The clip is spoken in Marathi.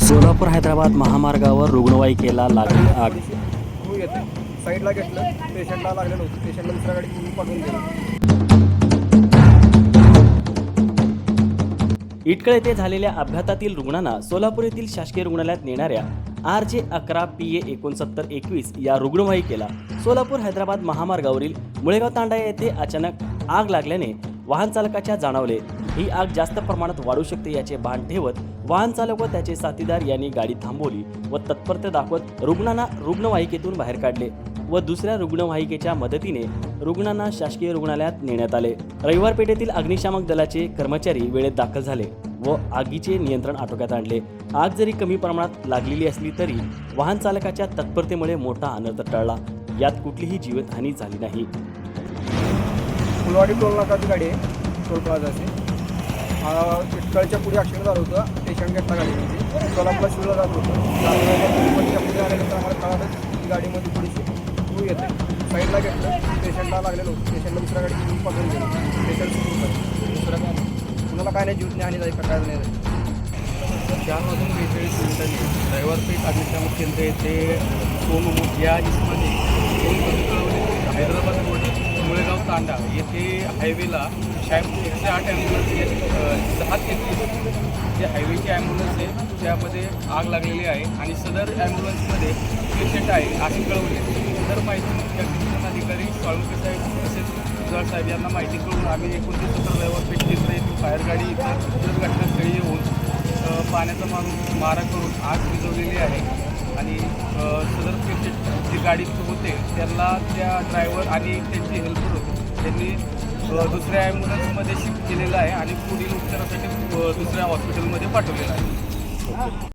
सोलापूर हैदराबाद महामार्गावर रुग्णवाहिकेला लागली आग. तू येते साईडला घेतलं, पेशंटला लागलेलं होतं. पेशंटला दुसऱ्या गाडी पूर्ण पाठवून गेलं. इटकळ येथे झालेल्या अपघातातील रुग्णांना सोलापूर येथील शासकीय रुग्णालयात नेणाऱ्या RJ11 PA 6921 या रुग्णवाहिकेला सोलापूर हैदराबाद महामार्गावरील मुळेगाव तांडा येथे अचानक आग लागल्याने वाहन चालकाच्या जाणवले. ही आग जास्त प्रमाणात वाढू शकते याचे भान ठेवत वाहन चालक व त्याचे साथीदार यांनी गाडी थांबवली व तत्परता दाखवत रुग्णांना रुग्णवाहिकेतून बाहेर काढले व दुसऱ्या रुग्णवाहिकेच्या मदतीने रुग्णांना शासकीय रुग्णालयात नेण्यात आले. रविवार पेठेतील अग्निशामक दलाचे कर्मचारी वेळेत दाखल झाले व आगीचे नियंत्रण आटोक्यात आणले. आग जरी कमी प्रमाणात लागलेली असली तरी वाहन चालकाच्या तत्परतेमुळे मोठा अनर्थ टळला. यात कुठलीही जीवितहानी झाली नाही. फुलवाडी टोल नाकाची गाडी आहे, टोल प्लाझाची. इटकळच्या पुढे ॲक्सिडेंट झालं होतं. पेशंट घेतला गाडीमध्ये, सोलापूरला शिवला जात होतं. पुढे आल्यानंतर आम्हाला कळालं की गाडीमध्ये थोडीशी तू येते साईडला घेतलं, पेशंटला लागलेलं होतं. पेशंटला दुसऱ्या गाडी पूर्ण पाठवून गेलं. पेशंट सुरू दुसऱ्या काय कुणाला काय नाही, जीवित हानी जाईल का काय नाही जाईल. 4 वाजून 42 मिनिटांनी रविवार पेठ अग्निशामक केंद्र येथे सोममुख या इसमध्ये हैदराबाद रोड मुळेगाव तांडा येथे हायवेला 108 ॲम्ब्युलन्स 1033 जे हायवेची ॲम्ब्युलन्स आहे त्यामध्ये आग लागलेली आहे आणि सदर ॲम्ब्युलन्समध्ये पेशंट आहे असे कळवले. सदर माहिती अधिकारी साळुंके साहेब तसेच जुजाळ साहेब यांना माहिती कळून आम्ही 29 रविवार पेठ केंद्र येथील फायर गाडी इथे घटनास्थळी येऊन पाण्याचा मारा करून आग विझवलेली आहे आणि सदर पेशंट जी गाडी होते त्यांना त्या ड्रायव्हर आणि त्यांचे हेल्पर होते त्यांनी दुसऱ्या ॲम्ब्युलन्समध्ये शिफ्ट केलेलं आहे आणि पुढील उपचारासाठी दुसऱ्या हॉस्पिटलमध्ये पाठवलेलं आहे.